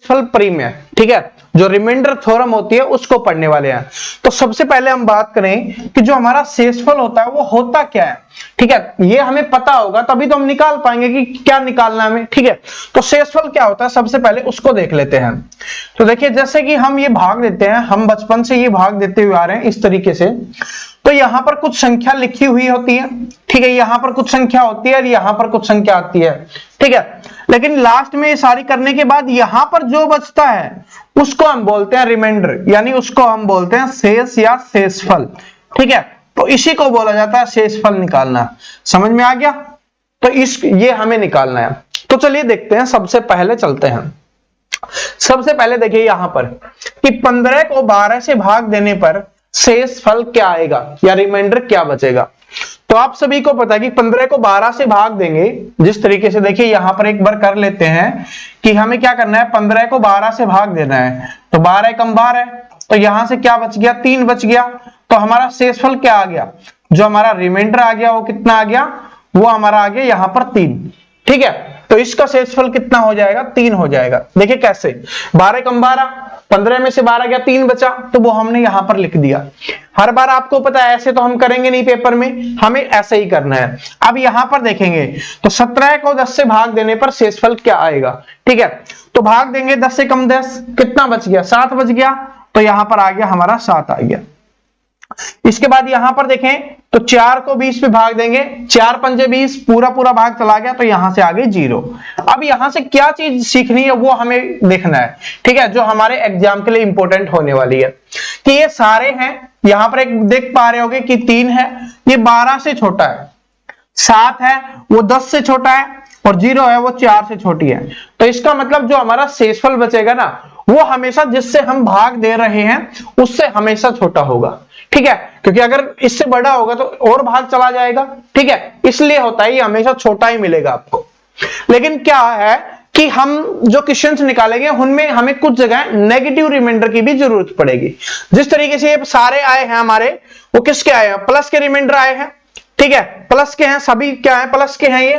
शेषफल परिमेय, ठीक है, जो रिमाइंडर थ्योरम होती है उसको पढ़ने वाले हैं। तो सबसे पहले हम बात करें कि जो हमारा शेषफल होता है वो होता क्या है, ठीक है, ये हमें पता होगा तभी तो हम निकाल पाएंगे कि क्या निकालना है हमें, ठीक है। तो शेषफल क्या होता है सबसे पहले उसको देख लेते हैं। तो देखिए जैसे कि हम ये भाग देते हैं, हम बचपन से ये भाग देते हुए आ रहे हैं इस तरीके से। तो यहां पर कुछ संख्या लिखी हुई होती है, ठीक है, यहां पर कुछ संख्या होती है और यहां पर कुछ संख्या आती है, ठीक है। लेकिन लास्ट में ये सारी करने के बाद यहां पर जो बचता है उसको हम बोलते हैं रिमाइंडर, यानी उसको हम बोलते हैं शेष या शेषफल, ठीक है। तो इसी को बोला जाता है शेषफल निकालना। समझ में आ गया? तो ये हमें निकालना है। तो चलिए देखते हैं, सबसे पहले चलते हैं। सबसे पहले देखिए यहां पर कि 15 को 12 से भाग देने पर शेषफल क्या आएगा या रिमाइंडर क्या बचेगा। तो आप सभी को पता है कि 15 को 12 से भाग देंगे जिस तरीके से, देखिए यहां पर एक बार कर लेते हैं कि हमें क्या करना है, 15 को 12 से भाग देना है। तो 12 कम 12, तो यहां से क्या बच गया, 3 बच गया। तो हमारा शेषफल क्या आ गया, जो हमारा रिमाइंडर आ गया वो कितना आ गया, वो हमारा आ गया यहां पर 3, ठीक है। तो इसका शेषफल कितना हो जाएगा, 3 हो जाएगा। देखिए कैसे, 12 कम 12, 15 में से 12 गया, 3 बचा, तो वो हमने यहां पर लिख दिया। हर बार आपको पता है ऐसे तो हम करेंगे नहीं पेपर में, हमें ऐसे ही करना है। अब यहां पर देखेंगे तो 17 को 10 से भाग देने पर शेषफल क्या आएगा, ठीक है। तो भाग देंगे 10 से कम 10, कितना बच गया, 7 बच गया। तो यहां पर आ गया हमारा 7 आ गया। इसके बाद यहां पर देखें तो 4 को 20 पे भाग देंगे, 4 पंजे 20, पूरा पूरा भाग चला गया, तो यहां से आ गई 0। अब यहां से क्या चीज सीखनी है वो हमें देखना है, ठीक है, जो हमारे एग्जाम के लिए इंपॉर्टेंट होने वाली है कि ये सारे हैं। यहां पर एक देख पा रहे होगे कि 3 है, ये 12 से छोटा है, 7 है वो 10 से छोटा है, और 0 है वो 4 से छोटी है। तो इसका मतलब जो हमारा शेषफल बचेगा ना, वो हमेशा जिससे हम भाग दे रहे हैं उससे हमेशा छोटा होगा, ठीक है, क्योंकि अगर इससे बड़ा होगा तो और भाग चला जाएगा, ठीक है, इसलिए होता है ये हमेशा छोटा ही मिलेगा आपको। लेकिन क्या है कि हम जो क्वेश्चंस निकालेंगे उनमें हमें कुछ जगह नेगेटिव रिमाइंडर की भी जरूरत पड़ेगी। जिस तरीके से ये सारे आए हैं हमारे, वो किसके आए हैं, प्लस के रिमाइंडर आए हैं, ठीक है, प्लस के हैं, सभी क्या है, प्लस के हैं ये।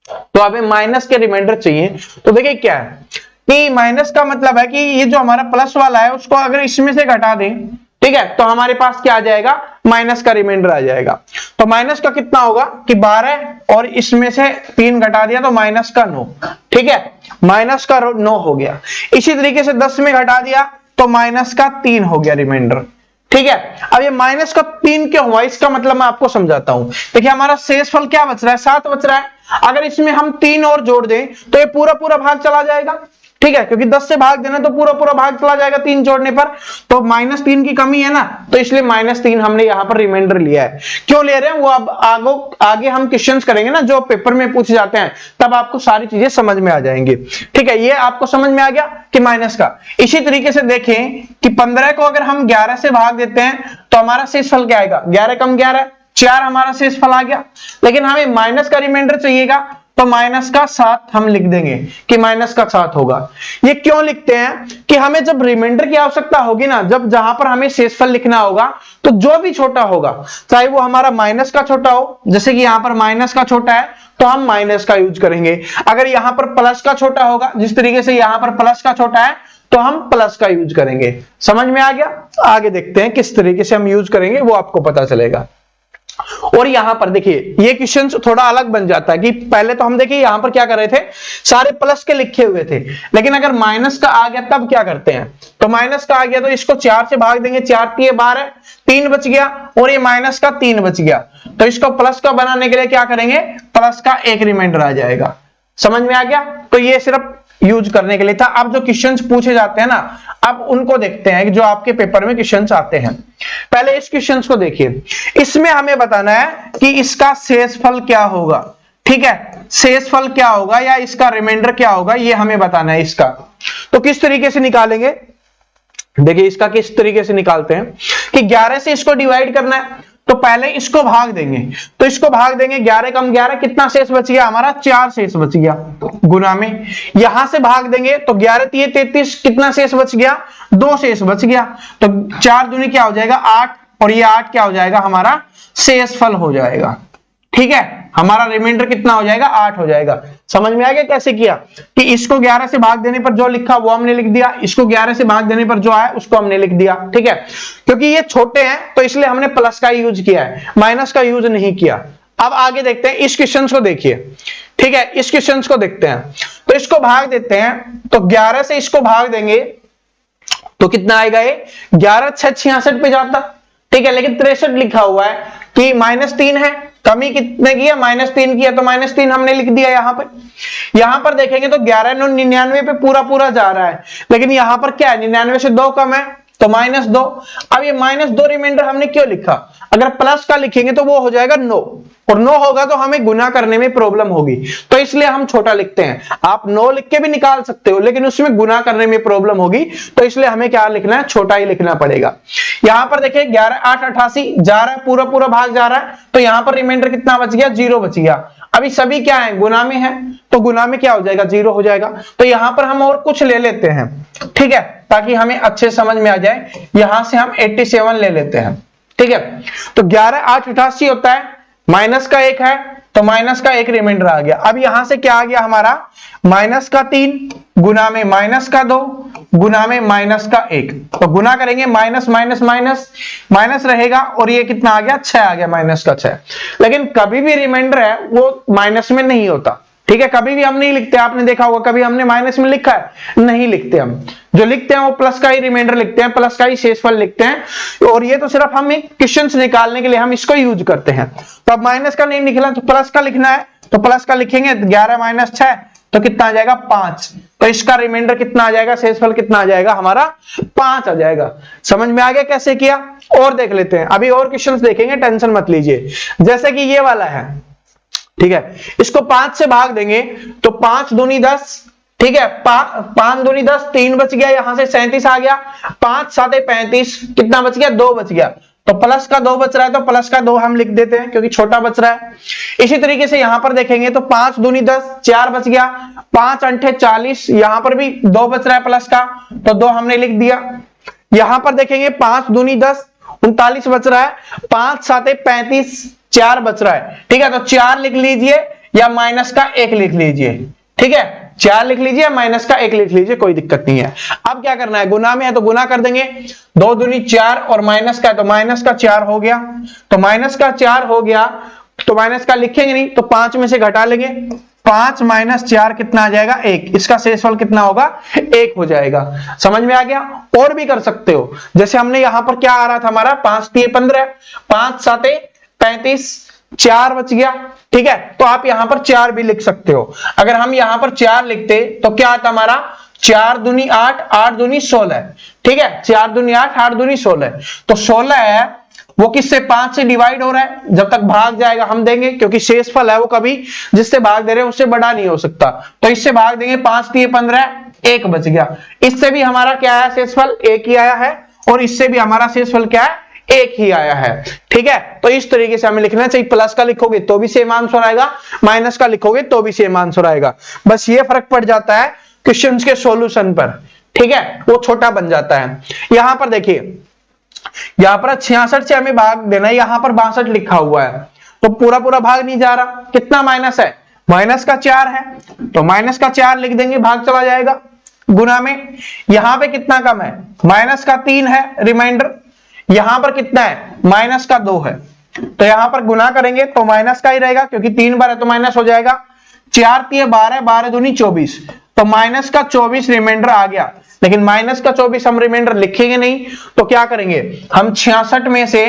तो हमें माइनस के रिमाइंडर चाहिए। तो देखिए क्या है कि माइनस का मतलब है कि ये जो हमारा प्लस वाला है उसको अगर इसमें से घटा दें, ठीक है, तो हमारे पास क्या आ जाएगा, माइनस का रिमाइंडर आ जाएगा। तो माइनस का कितना होगा कि 12 और इसमें से 3 घटा दिया तो माइनस का 9, ठीक है, माइनस का 9 हो गया। इसी तरीके से 10 में घटा दिया तो माइनस का 3 हो गया रिमाइंडर, ठीक है। अब ये माइनस का 3 क्यों हुआ, इसका मतलब मैं आपको समझाता हूं। देखिए हमारा शेषफल क्या बच रहा है, 7 बच रहा है। अगर इसमें हम 3 और जोड़ दें तो ये पूरा पूरा भाग चला जाएगा, ठीक है, क्योंकि 10 से भाग देना तो पूरा पूरा भाग चला जाएगा 3 जोड़ने पर। तो -3 की कमी है ना, तो इसलिए -3 हमने यहां पर रिमाइंडर लिया है। क्यों ले रहे हैं वो अब आगे हम क्वेश्चंस करेंगे ना जो पेपर में पूछे जाते हैं, तब आपको सारी चीजें समझ में आ जाएंगी, ठीक है। ये आपको समझ में आ गया कि माइनस का। इसी तरीके से देखें कि 15 को अगर हम 11 से भाग देते हैं तो हमारा शेषफल क्या आएगा, 11 कम 11, 4 हमारा शेषफल आ गया। लेकिन हमें माइनस का रिमाइंडर चाहिएगा, तो माइनस का 7 हम लिख देंगे कि माइनस का 7 होगा। ये क्यों लिखते हैं कि हमें जब रिमाइंडर की आवश्यकता होगी ना, जब जहां पर हमें शेषफल लिखना होगा, तो जो भी छोटा होगा, चाहे वो हमारा माइनस का छोटा हो, जैसे कि यहां पर माइनस का छोटा है तो हम माइनस का यूज करेंगे। अगर यहां पर प्लस का छोटा होगा, जिस तरीके से यहां पर प्लस का छोटा है, तो हम प्लस का यूज करेंगे। समझ में आ गया? आगे देखते हैं किस तरीके से हम यूज करेंगे, वो आपको पता चलेगा। और यहां पर देखिए ये क्वेश्चन थोड़ा अलग बन जाता है कि पहले तो हम देखिए यहां पर क्या कर रहे थे, सारे प्लस के लिखे हुए थे, लेकिन अगर माइनस का आ गया तब क्या करते हैं। तो माइनस का आ गया तो इसको 4 से भाग देंगे, 4 3 12, 3 बच गया, और ये माइनस का 3 बच गया। तो इसको प्लस का बनाने के लिए क्या करेंगे, प्लस का एक रिमाइंडर आ जाएगा। समझ में आ गया? तो ये सिर्फ यूज करने के लिए था। अब जो क्वेश्चंस पूछे जाते हैं ना, अब उनको देखते हैं कि जो आपके पेपर में क्वेश्चंस आते हैं। पहले इस क्वेश्चंस को देखिए, इसमें हमें बताना है कि इसका शेषफल क्या होगा, ठीक है, शेषफल क्या होगा या इसका रिमाइंडर क्या होगा, ये हमें बताना है इसका। तो किस तरीके से निकालेंगे, देखिए इसका किस तरीके से निकालते हैं कि 11 से इसको डिवाइड करना है, तो पहले इसको भाग देंगे, तो इसको भाग देंगे, 11 कम 11, कितना शेष बच गया हमारा, 4 शेष बच गया, गुना में यहां से भाग देंगे तो 11 3 33, कितना शेष बच गया, 2 शेष बच गया। तो 4 दूनी क्या हो जाएगा 8, और ये 8 क्या हो जाएगा हमारा शेषफल हो जाएगा, ठीक है, हमारा रिमाइंडर कितना हो जाएगा 8 हो जाएगा। समझ में आ गया कैसे किया कि इसको 11 से भाग देने पर जो लिखा वो हमने लिख दिया, इसको 11 से भाग देने पर जो आया उसको हमने लिख दिया। ठीक है, क्योंकि ये छोटे हैं तो इसलिए हमने प्लस का यूज किया है, माइनस का यूज नहीं किया। अब आगे देखते हैं इस क्वेश्चन को, देखिए ठीक है, इस क्वेश्चन को देखते हैं। तो इसको भाग देते हैं, तो 11 से इसको भाग देंगे तो कितना आएगा, ये 11 6 66 पे जाता। ठीक है, लेकिन 63 लिखा हुआ है कि -3 है, कमी कितने की है, -3 की है, तो -3 हमने लिख दिया यहां पर। यहां पर देखेंगे तो 11 9 99 पे पूरा पूरा जा रहा है, लेकिन यहां पर क्या है, 99 से 2 कम है तो -2। अब ये -2 रिमाइंडर हमने क्यों लिखा, अगर प्लस का लिखेंगे तो वो हो जाएगा 9, और 9 होगा तो हमें गुना करने में प्रॉब्लम होगी, तो इसलिए हम छोटा लिखते हैं। आप 9 लिख के भी निकाल सकते हो, लेकिन उसमें गुना करने में प्रॉब्लम होगी, तो इसलिए हमें क्या लिखना है, छोटा ही लिखना पड़ेगा। यहां पर देखिए 11 8 88 जा रहा है, पूरा पूरा भाग जा रहा है, तो यहां पर रिमाइंडर कितना बच गया, 0 बच गया। अभी सभी क्या है, गुना में है, तो गुना में क्या हो जाएगा, 0 हो जाएगा। तो यहां पर हम और कुछ ले लेते हैं, ठीक है, ताकि हमें अच्छे समझ में आ जाए। यहां से हम 87 ले लेते हैं। ठीक है, तो 11 8 88 होता है, माइनस का 1 है, तो माइनस का 1 रिमाइंडर आ गया। अब यहां से क्या आ गया हमारा, माइनस का 3 गुना में माइनस का 2 गुना में माइनस का 1, तो गुना करेंगे माइनस माइनस माइनस माइनस रहेगा, और ये कितना आ गया, 6 आ गया, माइनस का 6। लेकिन कभी भी रिमाइंडर है वो माइनस में नहीं होता। ठीक है, कभी भी हम नहीं लिखते, आपने देखा होगा कभी हमने माइनस में लिखा है, नहीं लिखते। हम जो लिखते हैं वो प्लस का ही रिमाइंडर लिखते हैं, प्लस का ही शेषफल लिखते हैं, और ये तो सिर्फ हम एक क्वेश्चन निकालने के लिए हम इसको यूज करते हैं। तो अब माइनस का नहीं निकला तो प्लस का लिखना है, तो प्लस का लिखेंगे, 11 माइनस 6 तो कितना आ जाएगा, 5। तो इसका रिमाइंडर कितना आ जाएगा, शेषफल कितना आ जाएगा हमारा, 5 आ जाएगा। समझ में आ गया कैसे किया, और देख लेते हैं, अभी और क्वेश्चंस देखेंगे, टेंशन मत लीजिए। जैसे कि ये वाला है, ठीक है, इसको 5 से भाग देंगे तो 5 दूनी 10, ठीक है, 5 दूनी 10, 3 बच गया, यहां से 37 आ गया, 5 7 35, कितना बच गया, 2 बच गया। तो प्लस का 2 बच रहा है, तो प्लस का 2 हम लिख देते हैं क्योंकि छोटा बच रहा है। इसी तरीके से यहां पर देखेंगे तो 5 दूनी 10, 4 बच गया, 5 8 40, यहां पर भी 2 बच रहा है प्लस का, तो 2 हमने लिख दिया। यहां पर देखेंगे 5 दूनी 10, 39 बच रहा है, 5 7 35, 4 बच रहा है। ठीक है, तो 4 लिख लीजिए या माइनस का 1 लिख लीजिए। ठीक है, 4 लिख लीजिए, माइनस का 1 लिख लीजिए, कोई दिक्कत नहीं है। अब क्या करना है, गुना में है तो गुना कर देंगे, 2 दूनी 4 और माइनस का है तो माइनस का 4 हो गया, तो माइनस का 4 हो गया, तो माइनस का लिखेंगे नहीं, तो 5 में से घटा लेंगे, 5 माइनस 4 कितना आ जाएगा, 1। इसका शेषफल कितना होगा, 1 हो जाएगा। समझ में आ गया। और भी कर सकते हो, जैसे हमने यहां पर क्या आ रहा था हमारा, 5 3 15, 5 7 35, 4 बच गया। ठीक है, तो आप यहां पर 4 भी लिख सकते हो। अगर हम यहां पर 4 लिखते तो क्या आता हमारा, 4 दूनी 8, 8 दूनी 16। ठीक है, 4 दूनी 8, 8 दूनी 16, तो 16 है वो किससे, 5 से डिवाइड हो रहा है। जब तक भाग जाएगा हम देंगे, क्योंकि शेषफल है वो कभी जिससे भाग दे रहे हैं उससे बड़ा नहीं हो सकता, तो इससे भाग देंगे, 5 3 15, 1 बच गया। इससे भी हमारा क्या है, शेषफल 1 ही आया है, और इससे भी हमारा शेषफल क्या है, 1 ही आया है। ठीक है, तो इस तरीके से हमें लिखना चाहिए। प्लस का लिखोगे तो भी सेम आंसर आएगा, माइनस का लिखोगे तो भी सेम आंसर आएगा। बस ये फर्क पड़ जाता है क्वेश्चंस के सॉल्यूशन पर। ठीक है, वो छोटा बन जाता है। यहां पर देखिए, यहां पर 66 से हमें भाग देना है, यहां पर 62 लिखा हुआ है, तो पूरा पूरा भाग नहीं जा रहा। कितना माइनस है, माइनस का 4 है, तो माइनस का 4 लिख देंगे, भाग चला जाएगा। गुना में यहां पे कितना कम है, माइनस का 3 है रिमाइंडर, यहां पर कितना है, माइनस का 2 है, तो यहां पर गुना करेंगे तो माइनस का ही रहेगा, क्योंकि 3 बार है तो माइनस हो जाएगा। 4 3 12, 12 दूनी 24, तो माइनस का 24 रिमाइंडर आ गया। लेकिन माइनस का 24 हम रिमाइंडर लिखेंगे नहीं, तो क्या करेंगे हम, 66 में से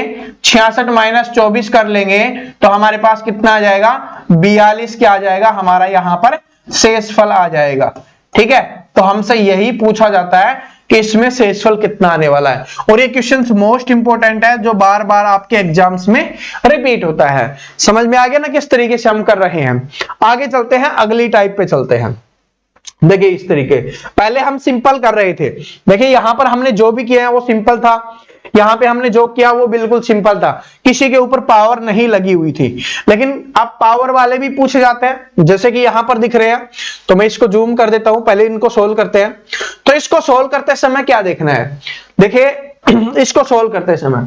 66 माइनस 24 कर लेंगे, तो हमारे पास कितना आ जाएगा, 42 क्या आ जाएगा हमारा, यहां पर शेषफल आ जाएगा। ठीक है, तो हमसे यही पूछा जाता है कि इसमें शेषफल कितना आने वाला है, और ये क्वेश्चन मोस्ट इंपोर्टेंट है, जो बार बार आपके एग्जाम्स में रिपीट होता है। समझ में आ गया ना किस तरीके से हम कर रहे हैं। आगे चलते हैं, अगली टाइप पे चलते हैं। देखिए इस तरीके, पहले हम सिंपल कर रहे थे। देखिए यहां पर हमने जो भी किया है वो सिंपल था, यहां पे हमने जो किया वो बिल्कुल सिंपल था, किसी के ऊपर पावर नहीं लगी हुई थी। लेकिन अब पावर वाले भी पूछे जाते हैं, जैसे कि यहां पर दिख रहे हैं, तो मैं इसको जूम कर देता हूं, पहले इनको सोल्व करते हैं। तो इसको सोल्व करते समय क्या देखना है, देखिए इसको सोल्व करते समय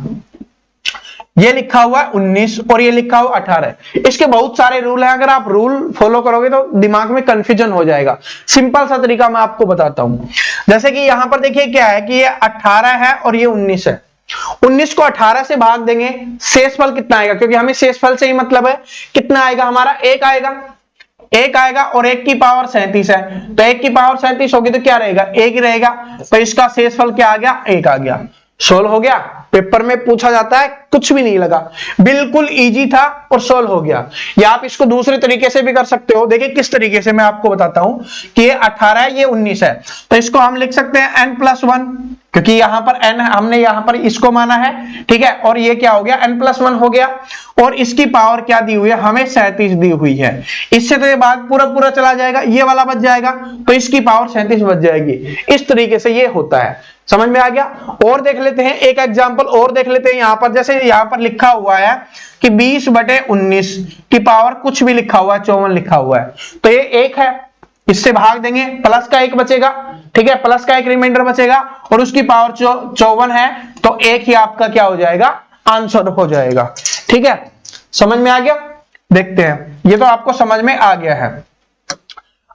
ये लिखा हुआ है 19 और ये लिखा हुआ 18। इसके बहुत सारे रूल हैं, अगर आप रूल फॉलो करोगे तो दिमाग में कंफ्यूजन हो जाएगा। सिंपल सा तरीका मैं आपको बताता हूं। जैसे कि यहां पर देखिए क्या है कि ये 18 है और ये 19 है। 19 को 18 से भाग देंगे, शेषफल कितना आएगा, क्योंकि हमें शेषफल से ही मतलब है। कितना आएगा हमारा, 1 आएगा। 1 आएगा और 1 की पावर 37 है, तो 1 की पावर 37 होगी तो क्या रहेगा, 1 ही रहेगा। तो इसका शेषफल क्या आ गया, 1 आ गया। सोल्व हो गया। पेपर में पूछा जाता है, कुछ भी नहीं लगा, बिल्कुल इजी था और सोल्व हो गया। या आप इसको दूसरे तरीके से भी कर सकते हो। देखिए किस तरीके से मैं आपको बताता हूं कि ये 18 है, ये 19 है, तो इसको हम लिख सकते हैं n+1, क्योंकि यहां पर n हमने यहां पर इसको माना है, ठीक है। और ये क्या हो गया, n+1 हो गया। और इसकी पावर क्या दी हुई है, हमें 37 दी हुई है। इससे तो ये भाग पूरा पूरा चला जाएगा, ये वाला बच जाएगा, तो इसकी पावर 37 बच जाएगी। इस तरीके से ये होता है। समझ में आ गया। और देख लेते हैं एक एग्जांपल और देख लेते हैं। यहां पर जैसे यहां पर लिखा हुआ है कि 20/19 की पावर कुछ भी लिखा हुआ है, 54 लिखा हुआ है, तो ये 1 है। इससे भाग देंगे, प्लस का 1 बचेगा, ठीक है, प्लस का 1 रिमाइंडर बचेगा और उसकी पावर 54 है, तो 1 ही आपका क्या हो जाएगा, आंसर हो जाएगा। ठीक है, समझ में आ गया। देखते हैं, ये तो आपको समझ में आ गया है।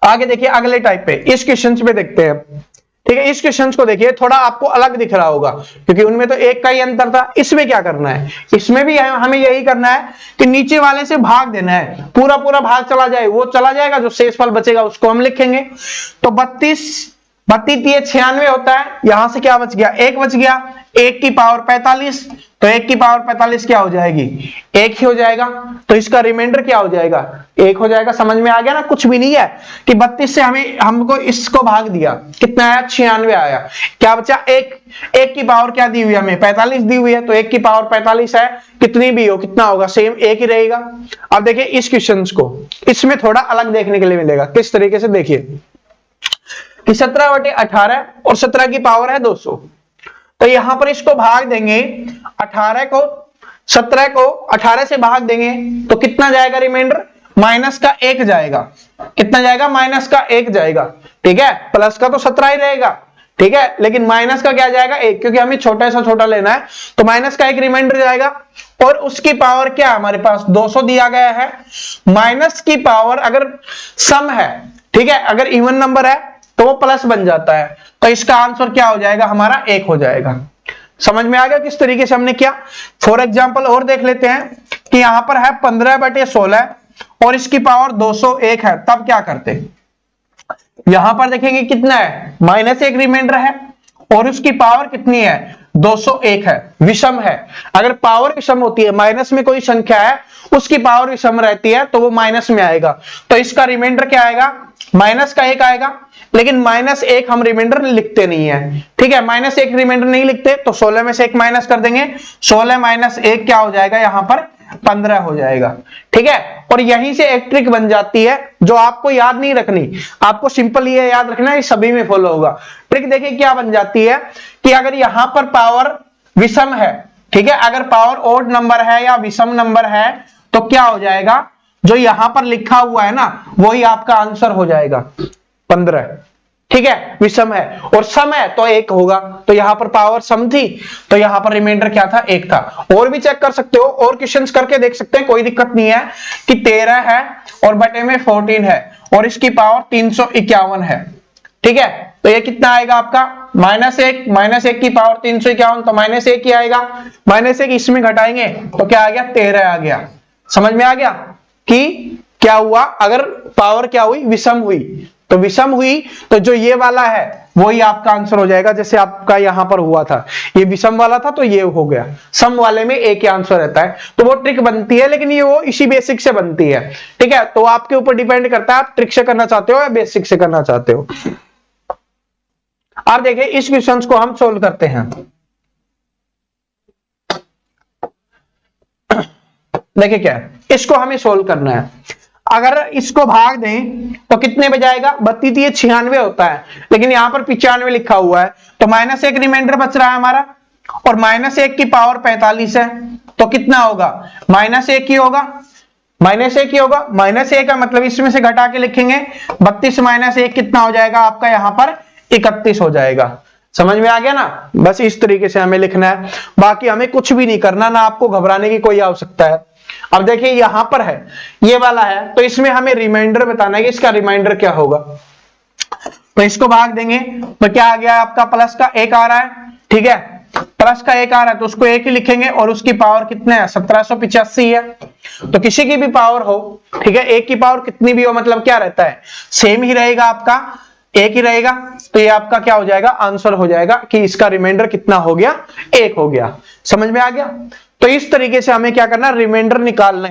आगे देखिए अगले टाइप पे, इस क्वेश्चन पे देखते हैं। ठीक है, इस क्वेश्चन को देखिए, थोड़ा आपको अलग दिख रहा होगा क्योंकि उनमें तो 1 का ही अंतर था। इसमें क्या करना है, इसमें भी हमें यही करना है कि नीचे वाले से भाग देना है, पूरा पूरा भाग चला जाए, वो चला जाएगा, जो शेषफल बचेगा उसको हम लिखेंगे। तो 32 96 होता है, यहां से क्या बच गया, 1 बच गया। 1 की पावर 45, तो 1 की पावर 45 क्या हो जाएगी, 1 ही हो जाएगा। तो इसका रिमाइंडर क्या हो जाएगा, 1 हो जाएगा। समझ में आ गया ना, कुछ भी नहीं है कि 32 से हमको इसको भाग दिया, कितना आया, 96 आया। क्या बचा, 1 की पावर क्या दी हुई है हमें, 45 दी हुई है, तो 1 की पावर 45 है, कितनी भी हो कितना होगा, सेम 1 ही रहेगा। अब देखिए इस क्वेश्चन को, इसमें थोड़ा अलग देखने के लिए मिलेगा। किस तरीके से, देखिए कि 17/18 और 17 की पावर है 200, तो यहां पर इसको भाग देंगे, 17 को 18 से भाग देंगे तो कितना जाएगा रिमाइंडर, माइनस का 1 जाएगा। कितना जाएगा, माइनस का 1 जाएगा। ठीक है, प्लस का तो 17 ही रहेगा, ठीक है, लेकिन माइनस का क्या जाएगा, 1, क्योंकि हमें छोटा सा छोटा लेना है, तो माइनस का 1 रिमाइंडर जाएगा। और उसकी पावर क्या हमारे पास 200 दिया गया है। माइनस की पावर अगर सम है, ठीक है, अगर इवन नंबर है तो वो प्लस बन जाता है, तो इसका आंसर क्या हो जाएगा हमारा, 1 हो जाएगा। समझ में आ गया किस तरीके से हमने किया। फॉर एग्जांपल और देख लेते हैं कि यहां पर है 15/16 और इसकी पावर 201 है, तब क्या करते, यहां पर देखेंगे कितना है, -1 रिमाइंडर है और उसकी पावर कितनी है, 201 है, विषम है। अगर पावर विषम होती है, माइनस में कोई संख्या है उसकी पावर विषम रहती है, तो वो माइनस में आएगा, तो इसका रिमाइंडर क्या आएगा, -1 आएगा। लेकिन -1 हम रिमाइंडर लिखते नहीं है, ठीक है, -1 रिमाइंडर नहीं लिखते, तो 16 में से 1 माइनस कर देंगे, 16 - 1 क्या हो जाएगा, यहां पर 15 हो जाएगा। ठीक है, और यहीं से एक ट्रिक बन जाती है जो आपको याद नहीं रखनी, आपको सिंपल ये याद रखना है, सभी में फॉलो होगा। ट्रिक देखिए क्या बन जाती है कि अगर यहां पर पावर विषम है, ठीक है, अगर पावर ओड नंबर है या विषम नंबर है, तो क्या हो जाएगा, जो यहां पर लिखा हुआ है ना, वही आपका आंसर हो जाएगा, 15। ठीक है, विषम है और सम है तो 1 होगा, तो यहां पर पावर सम थी, तो यहां पर रिमाइंडर क्या था, 1 था। और भी चेक कर सकते हो, और क्वेश्चंस करके देख सकते हैं, कोई दिक्कत नहीं है कि 13 है और बटे में 14 है और इसकी पावर 351 है। ठीक है, तो ये कितना आएगा आपका, -1 की पावर 351, तो -1 ही आएगा। -1 इसमें घटाएंगे तो क्या आ गया, 13 आ गया। समझ में आ गया कि क्या हुआ, अगर पावर क्या हुई, विषम हुई, तो विषम हुई तो जो ये वाला है वही आपका आंसर हो जाएगा। जैसे आपका यहां पर हुआ था, ये विषम वाला था तो ये हो गया, सम वाले में एक ही आंसर रहता है। तो वो ट्रिक बनती है, लेकिन ये वो इसी बेसिक से बनती है। ठीक है, तो आपके ऊपर डिपेंड करता है आप ट्रिक से करना चाहते हो या बेसिक से करना चाहते हो। अब देखिए इस क्वेश्चन को हम सोल्व करते हैं। देखिए क्या है, इसको हमें सोल्व करना है। अगर इसको भाग दें तो कितने बजाएगा, 32 96 होता है, लेकिन यहां पर 95 लिखा हुआ है, तो -1 रिमाइंडर बच रहा है हमारा, और -1 की पावर 45 है, तो कितना होगा, -1 ही होगा, -1 ही होगा। -1 का मतलब इसमें से घटा के लिखेंगे, 32 - 1 कितना हो जाएगा आपका, यहां पर 31 हो जाएगा। समझ में आ गया ना। बस इस तरीके से हमें लिखना है, बाकी हमें कुछ भी नहीं करना, ना आपको घबराने की कोई आवश्यकता है। अब देखिए यहां पर है, ये वाला है, तो इसमें हमें रिमाइंडर बताना है कि इसका रिमाइंडर क्या होगा। तो इसको भाग देंगे तो क्या आ गया आपका, प्लस का 1 आ रहा है, ठीक है, प्लस का 1 आ रहा है तो उसको 1 ही लिखेंगे, और उसकी पावर कितने है, 1785 है। तो किसी की भी पावर हो, ठीक है, 1 की पावर कितनी भी हो, मतलब क्या रहता है, सेम ही रहेगा आपका, 1 ही रहेगा। तो ये आपका क्या हो जाएगा, आंसर हो जाएगा कि इसका रिमाइंडर कितना हो गया, 1 हो गया। समझ में आ गया। तो इस तरीके से हमें क्या करना, रिमाइंडर निकालना है।